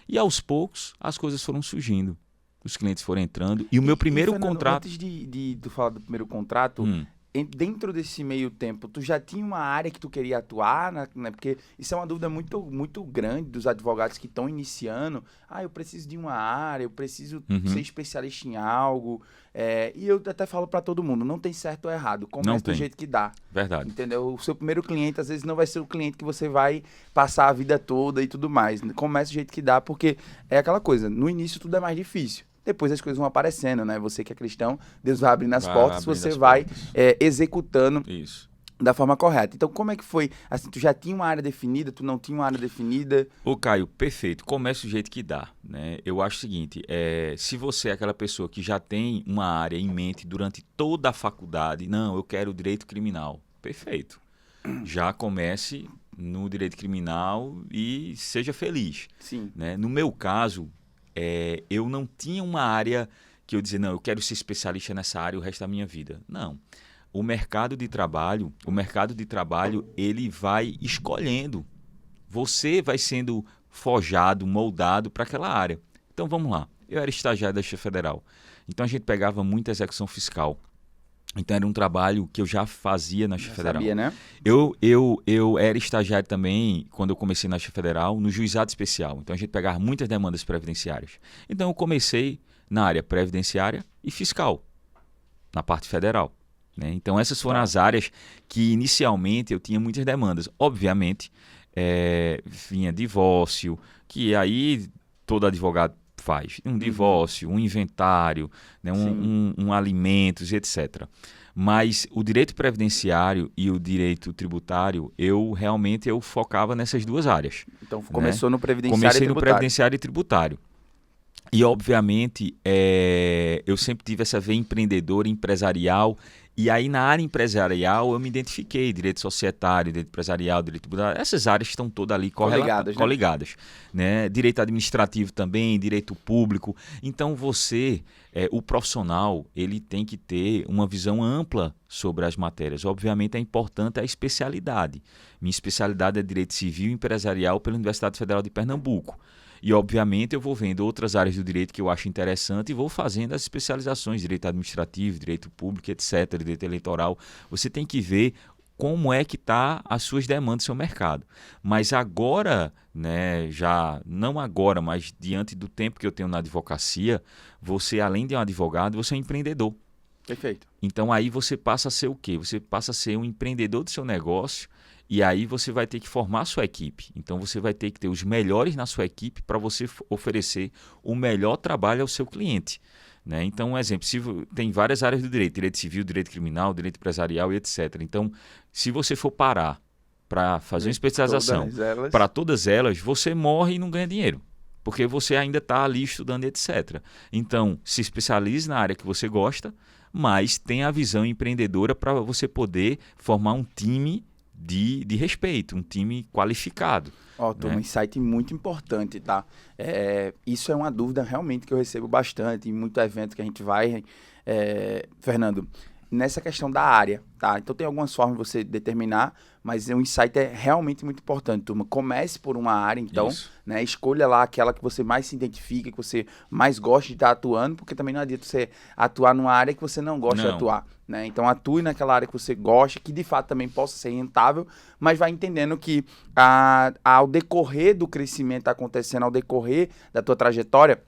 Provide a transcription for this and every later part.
E aos poucos as coisas foram surgindo. Os clientes foram entrando. E o meu primeiro Fernando, contrato... antes de tu falar do primeiro contrato, Hum, dentro desse meio tempo, tu já tinha uma área que tu queria atuar, né? Porque isso é uma dúvida muito, muito grande dos advogados que estão iniciando. Ah, eu preciso de uma área, eu preciso ser uhum, especialista em algo. E eu até falo para todo mundo, não tem certo ou errado, não comece do tem. jeito que dá. Verdade. Entendeu? O seu primeiro cliente, às vezes, não vai ser o cliente que você vai passar a vida toda e tudo mais. Comece do jeito que dá, porque é aquela coisa, no início tudo é mais difícil. Depois as coisas vão aparecendo, né? Você que é cristão, Deus vai abrindo as Vai portas, abrindo você as vai portas. executando Isso. da forma correta. Então, como é que foi? Assim, tu já tinha uma área definida, tu não tinha uma área definida? Ô, Caio, perfeito. Comece do jeito que dá, né? Eu acho o seguinte, se você é aquela pessoa que já tem uma área em mente durante toda a faculdade, não, eu quero direito criminal. Perfeito. Já comece no direito criminal e seja feliz, Sim. né? No meu caso, eu não tinha uma área que eu dizia, não, eu quero ser especialista nessa área o resto da minha vida. Não. O mercado de trabalho, ele vai escolhendo. Você vai sendo forjado, moldado para aquela área. Então vamos lá. Eu era estagiário da Justiça Federal. Então a gente pegava muita execução fiscal. Então era um trabalho que eu já fazia na Já Justiça Federal. sabia, né? Eu era estagiário também, quando eu comecei na Justiça Federal, no Juizado Especial. Então a gente pegava muitas demandas previdenciárias. Então eu comecei na área previdenciária e fiscal, na parte federal, né? Então essas foram as áreas que inicialmente eu tinha muitas demandas. Obviamente, vinha divórcio, que aí todo advogado faz. Um Uhum. divórcio, um inventário, né? Sim. Um alimentos, etc. Mas o direito previdenciário e o direito tributário, eu focava nessas duas áreas, Então, né? começou no previdenciário e Comecei no tributário. previdenciário e tributário. E, obviamente, eu sempre tive essa veia empreendedora, empresarial. E aí, na área empresarial, eu me identifiquei. Direito societário, direito empresarial, direito tributário. Essas áreas estão todas ali Coligadas, né? coligadas, né? Direito administrativo também, direito público. Então, o profissional, ele tem que ter uma visão ampla sobre as matérias. Obviamente, é importante a especialidade. Minha especialidade é Direito Civil e Empresarial pela Universidade Federal de Pernambuco. E, obviamente, eu vou vendo outras áreas do direito que eu acho interessante e vou fazendo as especializações, direito administrativo, direito público, etc., direito eleitoral. Você tem que ver como é que está as suas demandas, seu mercado. Mas agora, né, já não agora, mas diante do tempo que eu tenho na advocacia, você, além de um advogado, você é um empreendedor. Perfeito. Então aí você passa a ser o quê? Você passa a ser um empreendedor do seu negócio e aí você vai ter que formar a sua equipe. Então você vai ter que ter os melhores na sua equipe para você oferecer o melhor trabalho ao seu cliente, né? Então, um exemplo, tem várias áreas do direito, direito civil, direito criminal, direito empresarial e etc. Então, se você for parar para fazer uma especialização Todas elas. para todas elas, você morre e não ganha dinheiro. Porque você ainda está ali estudando, etc. Então, se especialize na área que você gosta, mas tenha a visão empreendedora para você poder formar um time de respeito, um time qualificado, Ó, Tom, um né? insight muito importante, tá? Isso é uma dúvida realmente que eu recebo bastante em muito evento que a gente vai, Fernando, nessa questão da área, tá? Então tem algumas formas de você determinar, mas o insight é realmente muito importante, turma. Comece por uma área, então, Isso, né? Escolha lá aquela que você mais se identifica, que você mais gosta de estar atuando, porque também não adianta você atuar numa área que você não gosta de não, atuar, né? Então atue naquela área que você gosta, que de fato também possa ser rentável, mas vai entendendo que ao decorrer do crescimento acontecendo, ao decorrer da tua trajetória,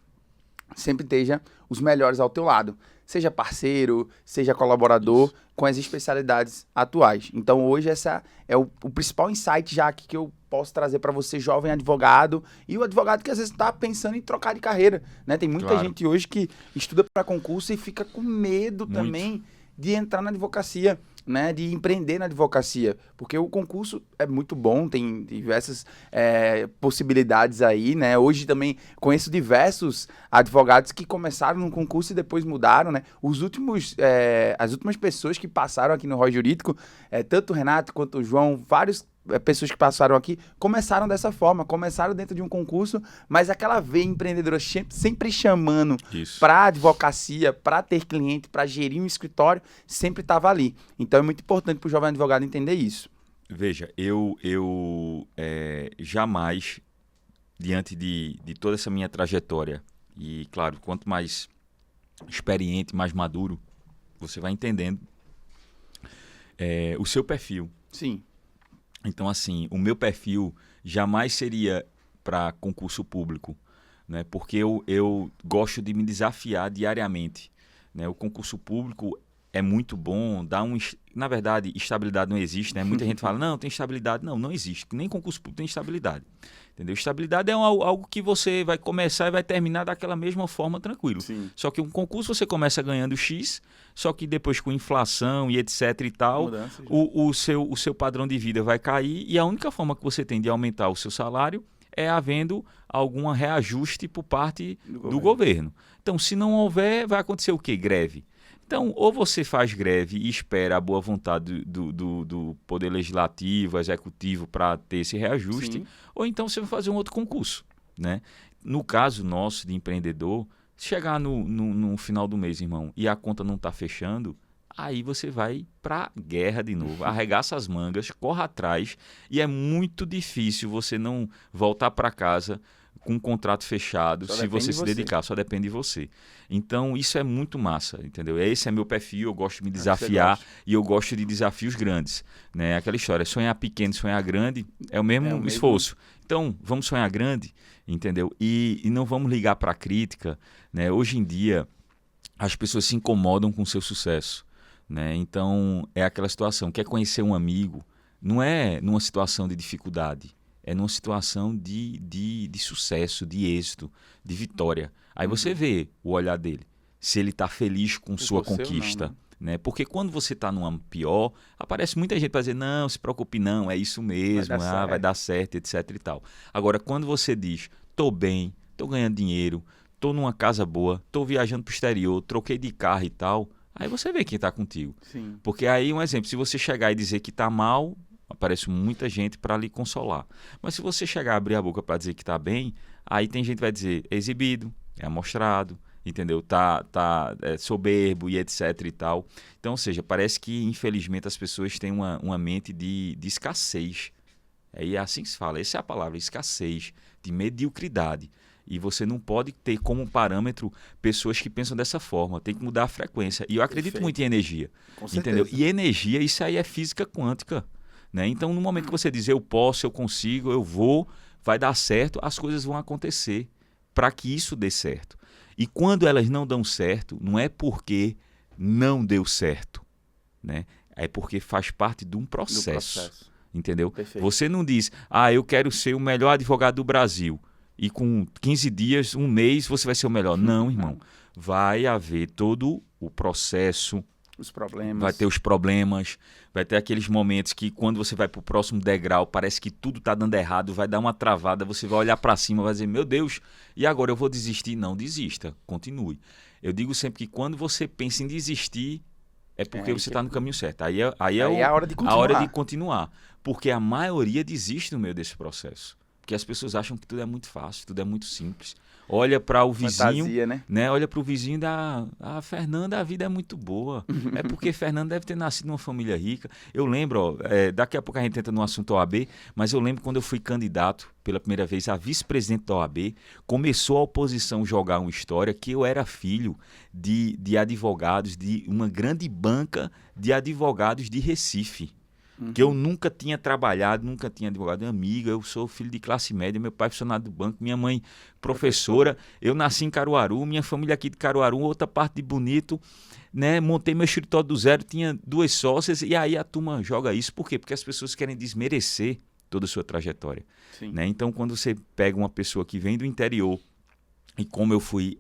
sempre esteja os melhores ao teu lado. Seja parceiro, seja colaborador, isso. com as especialidades atuais. Então, hoje, essa é o principal insight já aqui que eu posso trazer para você, jovem advogado, e o advogado que às vezes está pensando em trocar de carreira, né? Tem muita Claro, gente hoje que estuda para concurso e fica com medo muito, também de entrar na advocacia, né, de empreender na advocacia, porque o concurso é muito bom, tem diversas possibilidades aí, né? Hoje também conheço diversos advogados que começaram no concurso e depois mudaram, né? As últimas pessoas que passaram aqui no Rol Jurídico, tanto o Renato quanto o João, vários pessoas que passaram aqui, começaram dessa forma, começaram dentro de um concurso, mas aquela veia empreendedora sempre chamando isso. para advocacia, para ter cliente, para gerir um escritório, sempre estava ali. Então é muito importante para o jovem advogado entender isso. Veja, eu jamais diante de toda essa minha trajetória, e claro, quanto mais experiente, mais maduro, você vai entendendo o seu perfil. Sim. Então, assim, o meu perfil jamais seria para concurso público, né? Porque eu gosto de me desafiar diariamente, né? O concurso público é muito bom, na verdade, estabilidade não existe, né? Muita gente fala, não, tem estabilidade. Não, não existe. Nem concurso público tem estabilidade. Entendeu? Estabilidade é algo que você vai começar e vai terminar daquela mesma forma tranquilo. Sim. Só que um concurso você começa ganhando X, só que depois com inflação e etc e tal, o seu padrão de vida vai cair e a única forma que você tem de aumentar o seu salário é havendo algum reajuste por parte do governo. Então, se não houver, vai acontecer o quê? Greve. Então, ou você faz greve e espera a boa vontade do Poder Legislativo, Executivo para ter esse reajuste, Sim. ou então você vai fazer um outro concurso, né? No caso nosso de empreendedor, chegar no final do mês, irmão, e a conta não está fechando, aí você vai para a guerra de novo, arregaça as mangas, corre atrás, e é muito difícil você não voltar para casa com um contrato fechado, se você se dedicar, só depende de você. Então, isso é muito massa, entendeu? Esse é meu perfil, eu gosto de me desafiar e eu gosto de desafios grandes, né? Aquela história, sonhar pequeno, sonhar grande, é o mesmo esforço. Então, vamos sonhar grande, entendeu? E não vamos ligar para a crítica, né? Hoje em dia, as pessoas se incomodam com o seu sucesso, né? Então, é aquela situação, quer conhecer um amigo, não é numa situação de dificuldade, é numa situação de sucesso, de êxito, de vitória. Aí você vê o olhar dele, se ele está feliz com sua conquista. Não, né? Porque quando você está numa pior, aparece muita gente para dizer, não, se preocupe não, é isso mesmo, vai dar certo, etc e tal. Agora, quando você diz, estou bem, estou ganhando dinheiro, estou numa casa boa, estou viajando para o exterior, troquei de carro e tal, aí você vê quem está contigo. Sim. Porque aí, um exemplo, se você chegar e dizer que está mal, aparece muita gente para lhe consolar. Mas se você chegar a abrir a boca para dizer que está bem, aí tem gente que vai dizer, é exibido, é amostrado, entendeu? Tá soberbo e etc e tal. Então, ou seja, parece que infelizmente as pessoas têm uma mente de escassez. É assim que se fala, essa é a palavra, escassez, de mediocridade. E você não pode ter como parâmetro pessoas que pensam dessa forma, tem que mudar a frequência. E eu acredito muito em energia, entendeu? E energia, isso aí é física quântica. Né? Então, no momento que você diz eu posso, eu consigo, eu vou, vai dar certo, as coisas vão acontecer para que isso dê certo. E quando elas não dão certo, não é porque não deu certo, né? É porque faz parte de um processo. Entendeu? Perfeito. Você não diz, eu quero ser o melhor advogado do Brasil e com 15 dias, um mês, você vai ser o melhor. Não, irmão. Vai haver todo o processo. Os problemas. Vai ter os problemas, vai ter aqueles momentos que quando você vai para o próximo degrau, parece que tudo está dando errado, vai dar uma travada, você vai olhar para cima e vai dizer, meu Deus, e agora eu vou desistir? Não desista, continue. Eu digo sempre que quando você pensa em desistir, é porque você está no caminho certo. Aí é a hora de continuar. A hora de continuar. Porque a maioria desiste no meio desse processo. Porque as pessoas acham que tudo é muito fácil, tudo é muito simples. Olha para o vizinho, fantasia, né? Olha para o vizinho da Fernanda, a vida é muito boa. É porque Fernanda deve ter nascido numa família rica. Eu lembro, daqui a pouco a gente entra no assunto OAB, mas eu lembro quando eu fui candidato pela primeira vez a vice-presidente da OAB, começou a oposição jogar uma história que eu era filho de advogados, de uma grande banca de advogados de Recife. Que eu nunca tinha trabalhado, nunca tinha advogado. Amiga, eu sou filho de classe média, meu pai funcionário do banco, minha mãe professora. Eu nasci em Caruaru, minha família aqui de Caruaru, outra parte de Bonito, né? Montei meu escritório do zero, tinha 2 sócias, e aí a turma joga isso. Por quê? Porque as pessoas querem desmerecer toda a sua trajetória. Né? Então, quando você pega uma pessoa que vem do interior, e como eu fui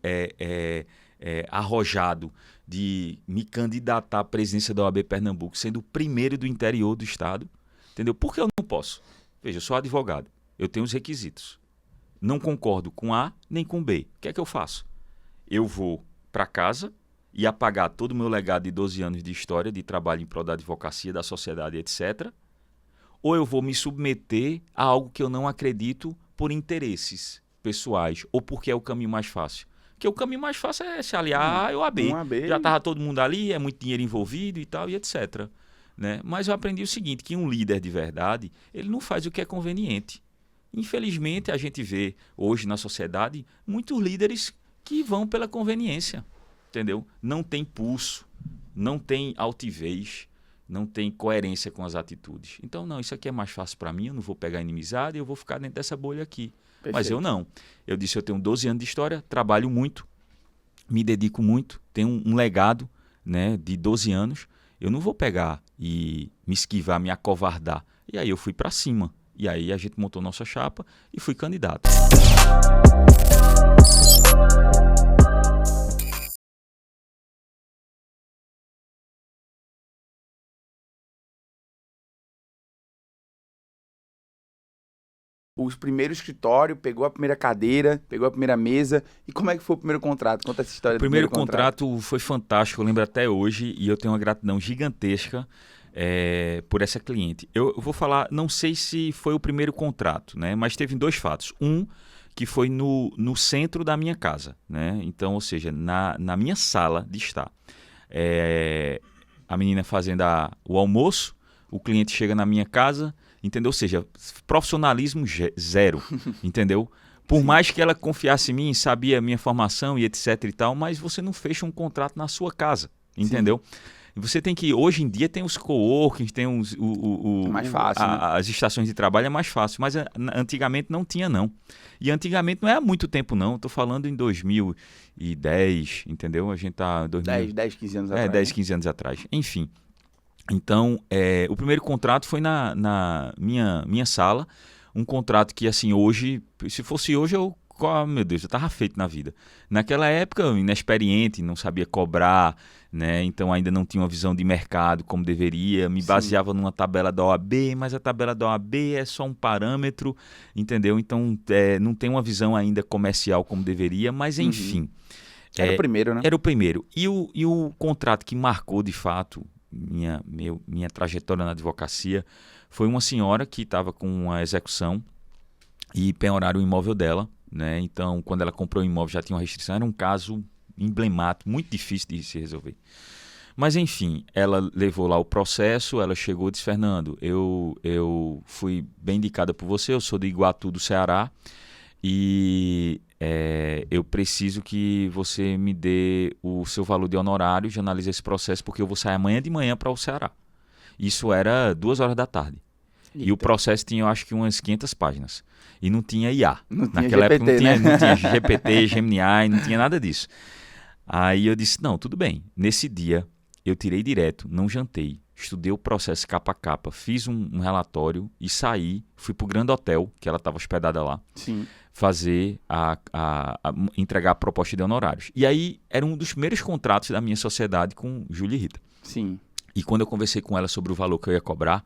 arrojado de me candidatar à presidência da OAB Pernambuco, sendo o primeiro do interior do estado, entendeu? Por que eu não posso? Veja, eu sou advogado, eu tenho os requisitos. Não concordo com A nem com B. O que é que eu faço? Eu vou para casa e apagar todo o meu legado de 12 anos de história, de trabalho em prol da advocacia, da sociedade, etc. Ou eu vou me submeter a algo que eu não acredito por interesses pessoais ou porque é o caminho mais fácil. Porque o caminho mais fácil é se aliar à OAB. Já estava todo mundo ali, é muito dinheiro envolvido e tal, e etc. Né? Mas eu aprendi o seguinte, que um líder de verdade, ele não faz o que é conveniente. Infelizmente, a gente vê hoje na sociedade muitos líderes que vão pela conveniência, entendeu? Não tem pulso, não tem altivez, não tem coerência com as atitudes. Então, não, isso aqui é mais fácil para mim, eu não vou pegar inimizade, eu vou ficar dentro dessa bolha aqui. Perfeito. Mas eu não. Eu disse, eu tenho 12 anos de história, trabalho muito, me dedico muito, tenho um legado, né, de 12 anos. Eu não vou pegar e me esquivar, me acovardar. E aí eu fui para cima. E aí a gente montou nossa chapa e fui candidato. Os primeiros escritório, pegou a primeira cadeira, pegou a primeira mesa. E como é que foi o primeiro contrato? Conta essa história O primeiro contrato foi fantástico, eu lembro até hoje, e eu tenho uma gratidão gigantesca por essa cliente. Eu vou falar, não sei se foi o primeiro contrato, né? Mas teve 2 fatos. Um, que foi no centro da minha casa, né? Então, ou seja, na minha sala de estar. A menina fazendo o almoço, o cliente chega na minha casa, entendeu? Ou seja, profissionalismo zero, entendeu? Por Sim. mais que ela confiasse em mim, sabia a minha formação e etc e tal, mas você não fecha um contrato na sua casa, entendeu? Você tem que, hoje em dia tem os coworkings, tem É mais fácil, né? as estações de trabalho é mais fácil, mas antigamente não tinha não. E antigamente não é há muito tempo não, estou falando em 2010, entendeu? A gente tá... 10, 15 anos atrás. 10, 15 anos atrás, enfim. Então, o primeiro contrato foi na minha sala, um contrato que, assim, hoje, se fosse hoje, meu Deus, eu estava feito na vida. Naquela época, eu, inexperiente, não sabia cobrar, né? Então ainda não tinha uma visão de mercado como deveria, me baseava numa tabela da OAB, mas a tabela da OAB é só um parâmetro, entendeu? Então, não tem uma visão ainda comercial como deveria, mas enfim. Era o primeiro, né? Era o primeiro. E o contrato que marcou, de fato, minha trajetória na advocacia foi uma senhora que estava com uma execução e penhoraram o imóvel dela, né? Então, quando ela comprou o imóvel já tinha uma restrição, era um caso emblemático, muito difícil de se resolver. Mas enfim, ela levou lá o processo, ela chegou e disse, Fernando, eu fui bem indicada por você, eu sou de Iguatu, do Ceará, e eu preciso que você me dê o seu valor de honorário, de analisar esse processo, porque eu vou sair amanhã de manhã para o Ceará. Isso era 2h da tarde. Eita. E o processo tinha, eu acho que umas 500 páginas. E não tinha IA. Naquela GPT, época né? não tinha GPT, Gemini, não tinha nada disso. Aí eu disse, não, tudo bem. Nesse dia, eu tirei direto, não jantei. Estudei o processo capa a capa, fiz um relatório e saí, fui para o Grande Hotel, que ela estava hospedada lá, Sim. fazer entregar a proposta de honorários. E aí era um dos primeiros contratos da minha sociedade com Júlia e Rita. Sim. E quando eu conversei com ela sobre o valor que eu ia cobrar,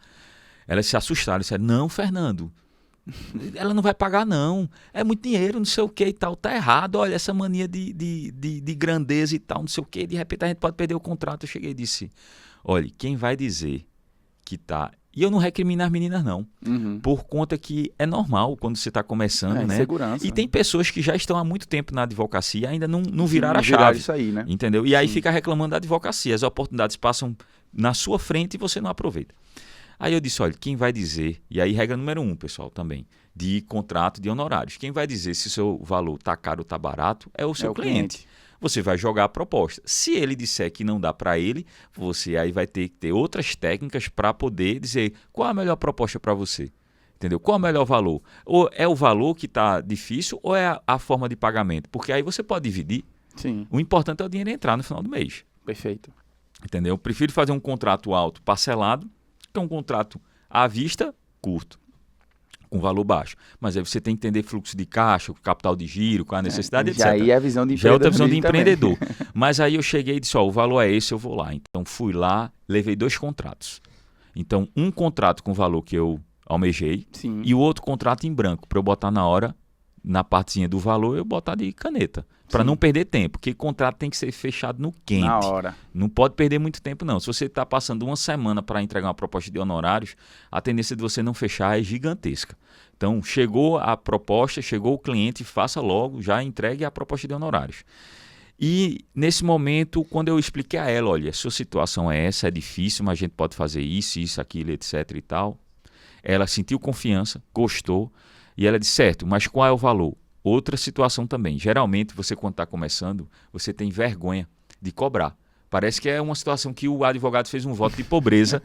elas se assustaram, disseram, não, Fernando, ela não vai pagar não, é muito dinheiro, não sei o que e tal, tá errado, olha, essa mania de grandeza e tal, não sei o que, de repente a gente pode perder o contrato. Eu cheguei e disse, olha, quem vai dizer que tá... E eu não recrimino as meninas não, por conta que é normal quando você está começando, né? Segurança. E tem pessoas que já estão há muito tempo na advocacia e ainda não viraram a chave. Isso aí, né? Entendeu? E aí fica reclamando da advocacia, as oportunidades passam na sua frente e você não aproveita. Aí eu disse, olha, quem vai dizer, e aí regra número 1, pessoal, também, de contrato de honorários, quem vai dizer se o seu valor está caro ou está barato é o seu cliente. Você vai jogar a proposta. Se ele disser que não dá para ele, você aí vai ter que ter outras técnicas para poder dizer qual a melhor proposta para você. Entendeu? Qual é o melhor valor? Ou é o valor que está difícil ou é a forma de pagamento? Porque aí você pode dividir. Sim. O importante é o dinheiro entrar no final do mês. Perfeito. Entendeu? Eu prefiro fazer um contrato alto parcelado que um contrato à vista curto, com valor baixo. Mas aí você tem que entender fluxo de caixa, capital de giro, qual a necessidade, etc. Já aí é a visão de empreendedor. Já é outra visão de também. empreendedor. Mas aí eu cheguei e disse, o valor é esse, eu vou lá. Então fui lá, levei 2 contratos. Então um contrato com o valor que eu almejei. Sim. E o outro contrato em branco, para eu botar na hora, na partezinha do valor, eu botar de caneta. Para não perder tempo, porque contrato tem que ser fechado no quente. Na hora. Não pode perder muito tempo, não. Se você está passando uma semana para entregar uma proposta de honorários, a tendência de você não fechar é gigantesca. Então, chegou a proposta, chegou o cliente, faça logo, já entregue a proposta de honorários. E, nesse momento, quando eu expliquei a ela, olha, sua situação é essa, é difícil, mas a gente pode fazer isso, aquilo, etc e tal. Ela sentiu confiança, gostou. E ela disse, certo, mas qual é o valor? Outra situação também. Geralmente, você quando está começando, você tem vergonha de cobrar. Parece que é uma situação que o advogado fez um voto de pobreza,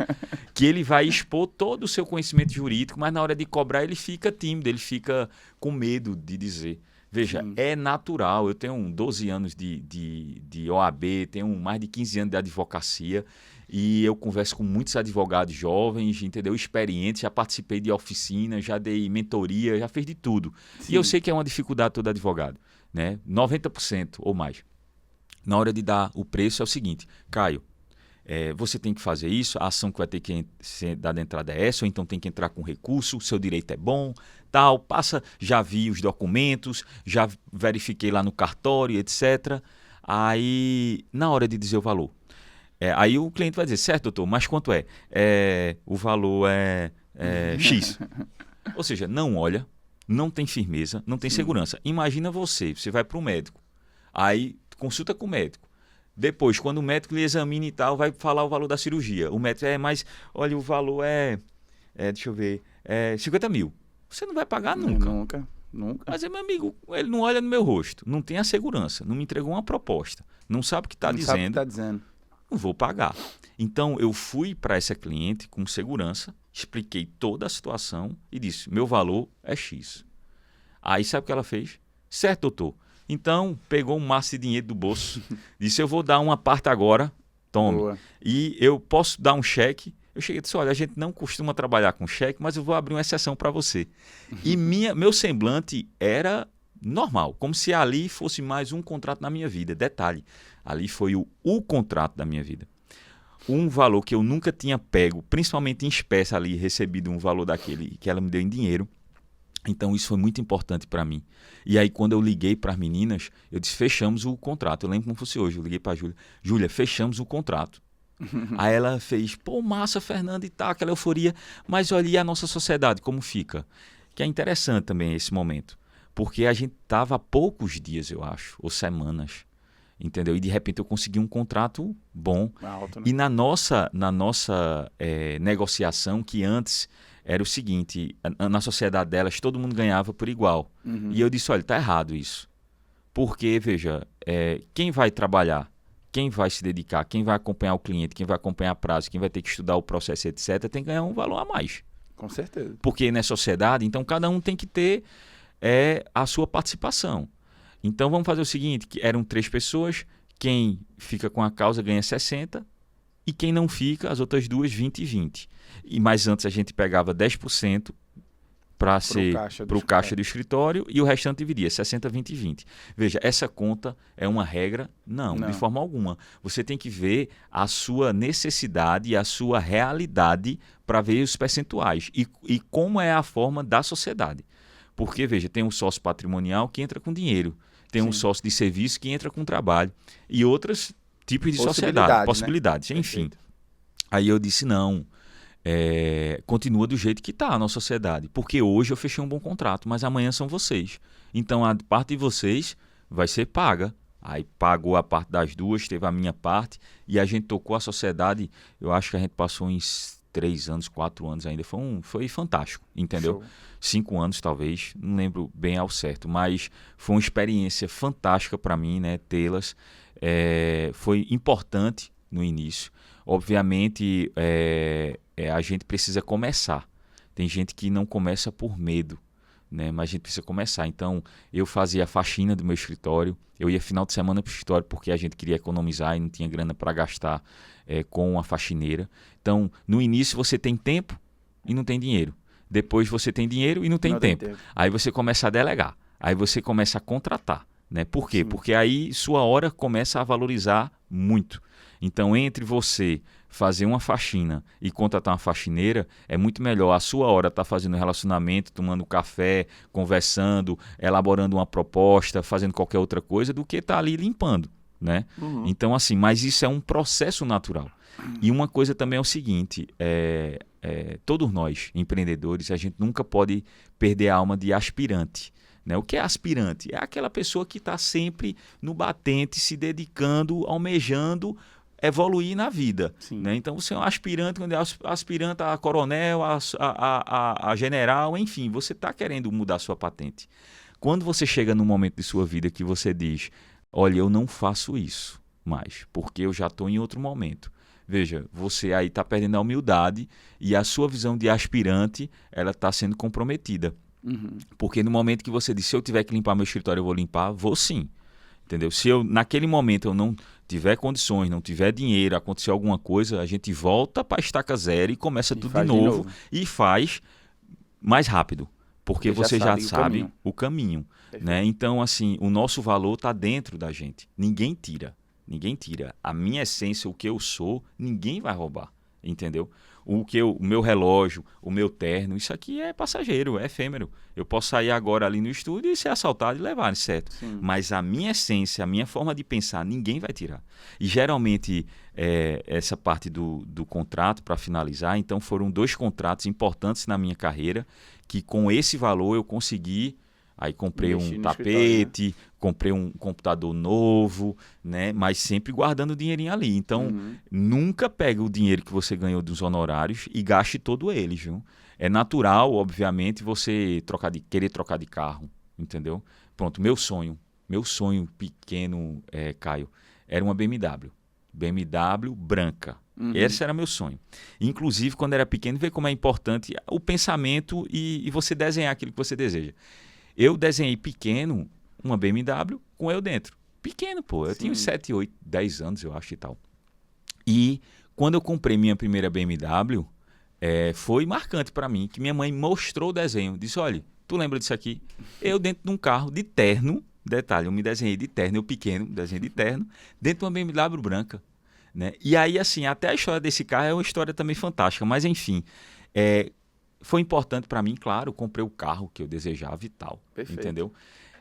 que ele vai expor todo o seu conhecimento jurídico, mas na hora de cobrar ele fica tímido, ele fica com medo de dizer. Veja, Sim. é natural. Eu tenho 12 anos de OAB, tenho mais de 15 anos de advocacia e eu converso com muitos advogados jovens, entendeu? Experientes, já participei de oficinas, já dei mentoria, já fiz de tudo. Sim. E eu sei que é uma dificuldade todo advogado, né? 90% ou mais. Na hora de dar o preço é o seguinte, Caio, você tem que fazer isso, a ação que vai ter que ser dada entrada é essa, ou então tem que entrar com recurso, o seu direito é bom, tal, passa, já vi os documentos, já verifiquei lá no cartório, etc. Aí, na hora de dizer o valor, aí o cliente vai dizer, certo, doutor, mas quanto é? O valor é X. Ou seja, não olha, não tem firmeza, não tem Sim. segurança. Imagina você vai para o médico, aí consulta com o médico. Depois, quando o médico lhe examina e tal, vai falar o valor da cirurgia. O médico mas olha, o valor deixa eu ver, 50 mil. Você não vai pagar nunca. Nunca. Mas, meu amigo, ele não olha no meu rosto, não tem a segurança, não me entregou uma proposta, não sabe o que está Não sabe o que dizendo, tá dizendo. não vou pagar. Então, eu fui para essa cliente com segurança, expliquei toda a situação e disse, meu valor é X. Aí, sabe o que ela fez? Certo, doutor. Então, pegou um maço de dinheiro do bolso, disse, eu vou dar uma parte agora, tome. Boa. E eu posso dar um cheque. Eu cheguei e disse, olha, a gente não costuma trabalhar com cheque, mas eu vou abrir uma exceção para você. E meu semblante era normal, como se ali fosse mais um contrato na minha vida. Detalhe, ali foi o contrato da minha vida. Um valor que eu nunca tinha pego, principalmente em espécie ali, recebido um valor daquele que ela me deu em dinheiro. Então, isso foi muito importante para mim. E aí, quando eu liguei para as meninas, eu disse, fechamos o contrato. Eu lembro como fosse hoje. Eu liguei para a Júlia. Júlia, fechamos o contrato. Aí ela fez, pô, massa, Fernanda e tal, aquela euforia. Mas olha, e a nossa sociedade, como fica? Que é interessante também esse momento. Porque a gente estava há poucos dias, eu acho, ou semanas. Entendeu? E de repente eu consegui um contrato bom. Alto, né? E na nossa negociação, que antes era o seguinte, na sociedade delas todo mundo ganhava por igual. Uhum. E eu disse, olha, está errado isso. Porque, veja, quem vai trabalhar, quem vai se dedicar, quem vai acompanhar o cliente, quem vai acompanhar prazo, quem vai ter que estudar o processo, etc., tem que ganhar um valor a mais. Com certeza. Porque na sociedade, então cada um tem que ter a sua participação. Então vamos fazer o seguinte, que eram 3 pessoas, quem fica com a causa ganha 60 e quem não fica, as outras 2, 20 e 20. Mas antes a gente pegava 10% para ser para o caixa do escritório e o restante dividia, 60, 20 e 20. Veja, essa conta é uma regra? Não, de forma alguma. Você tem que ver a sua necessidade e a sua realidade para ver os percentuais e como é a forma da sociedade. Porque, veja, tem um sócio patrimonial que entra com dinheiro, tem um sócio de serviço que entra com trabalho e outros tipos de sociedade, possibilidades, né? Enfim. Perfeito. Aí eu disse, não, continua do jeito que está a nossa sociedade, porque hoje eu fechei um bom contrato, mas amanhã são vocês. Então a parte de vocês vai ser paga. Aí pagou a parte das duas, teve a minha parte e a gente tocou a sociedade, eu acho que a gente passou uns 3 anos, 4 anos ainda, foi fantástico, entendeu? Show. 5 anos talvez, não lembro bem ao certo, mas foi uma experiência fantástica para mim, né, tê-las. Foi importante no início. Obviamente, a gente precisa começar. Tem gente que não começa por medo, né? Mas a gente precisa começar. Então, eu fazia a faxina do meu escritório. Eu ia final de semana para o escritório porque a gente queria economizar e não tinha grana para gastar com a faxineira. Então, no início você tem tempo e não tem dinheiro. Depois você tem dinheiro e não tem tempo. Aí você começa a delegar. Aí você começa a contratar, né? Por quê? Sim. Porque aí sua hora começa a valorizar muito. Então, entre você fazer uma faxina e contratar uma faxineira, é muito melhor a sua hora estar fazendo um relacionamento, tomando café, conversando, elaborando uma proposta, fazendo qualquer outra coisa, do que estar ali limpando, né? Uhum. Então, assim, mas isso é um processo natural. E uma coisa também é o seguinte, todos nós, empreendedores, a gente nunca pode perder a alma de aspirante. Né? O que é aspirante? É aquela pessoa que está sempre no batente, se dedicando, almejando evoluir na vida. Sim. Né? Então, você é um aspirante, quando é aspirante a coronel, a general, enfim, você está querendo mudar sua patente. Quando você chega num momento de sua vida que você diz, olha, eu não faço isso mais, porque eu já estou em outro momento. Veja, você aí está perdendo a humildade e a sua visão de aspirante, ela está sendo comprometida. Porque no momento que você diz, se eu tiver que limpar meu escritório, eu vou limpar, vou sim. Entendeu? Se eu, naquele momento, eu não tiver condições, não tiver dinheiro, acontecer alguma coisa, a gente volta para a estaca zero e começa tudo de novo e faz mais rápido. Porque você já sabe o caminho. Né? Então, assim, o nosso valor está dentro da gente. Ninguém tira. Ninguém tira. A minha essência, o que eu sou, ninguém vai roubar. Entendeu? O meu relógio, o meu terno, isso aqui é passageiro, é efêmero. Eu posso sair agora ali no estúdio e ser assaltado e levar, certo? Sim. Mas a minha essência, a minha forma de pensar, ninguém vai tirar. E geralmente, essa parte do contrato, para finalizar, então foram 2 contratos importantes na minha carreira, que com esse valor eu consegui. Aí comprei um tapete, né? Comprei um computador novo, né? Mas sempre guardando o dinheirinho ali. Então, nunca pegue o dinheiro que você ganhou dos honorários e gaste todo ele, viu? É natural, obviamente, você querer trocar de carro, entendeu? Pronto, meu sonho pequeno, Caio, era uma BMW. BMW branca. Esse era meu sonho. Inclusive, quando era pequeno, ver como é importante o pensamento e você desenhar aquilo que você deseja. Eu desenhei pequeno uma BMW com eu dentro. Pequeno, pô. Eu tinha uns 7, 8, 10 anos, eu acho e tal. E quando eu comprei minha primeira BMW, foi marcante para mim, que minha mãe mostrou o desenho. Disse, olha, tu lembra disso aqui? Eu dentro de um carro de terno, detalhe, eu me desenhei de terno, eu pequeno, desenhei de terno, dentro de uma BMW branca. Né? E aí, assim, até a história desse carro é uma história também fantástica. Mas, enfim, foi importante para mim, claro, comprei o carro que eu desejava e tal. Perfeito. Entendeu?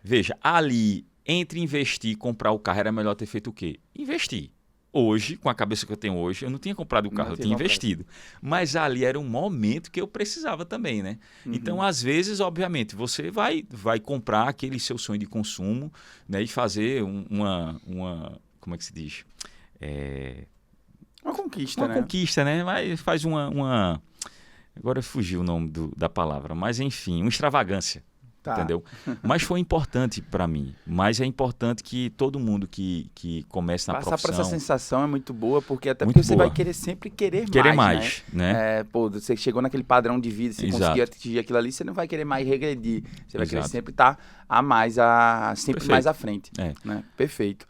Veja, ali, entre investir e comprar o carro, era melhor ter feito o quê? Investir. Hoje, com a cabeça que eu tenho hoje, eu não tinha comprado o carro, eu tinha investido. Mas ali era um momento que eu precisava também, né? Então, às vezes, obviamente, você vai comprar aquele seu sonho de consumo, né? E fazer uma como é que se diz? Uma conquista, né? Uma conquista, né? Mas faz uma... Agora fugiu o nome da palavra, mas enfim, uma extravagância, entendeu? Mas foi importante para mim, mas é importante que todo mundo que comece na profissão... Passar por essa sensação é muito boa, porque até porque você vai sempre querer mais, né? Você chegou naquele padrão de vida, você conseguiu atingir aquilo ali, você não vai querer mais regredir, você vai querer sempre estar sempre mais à frente. Né? Perfeito.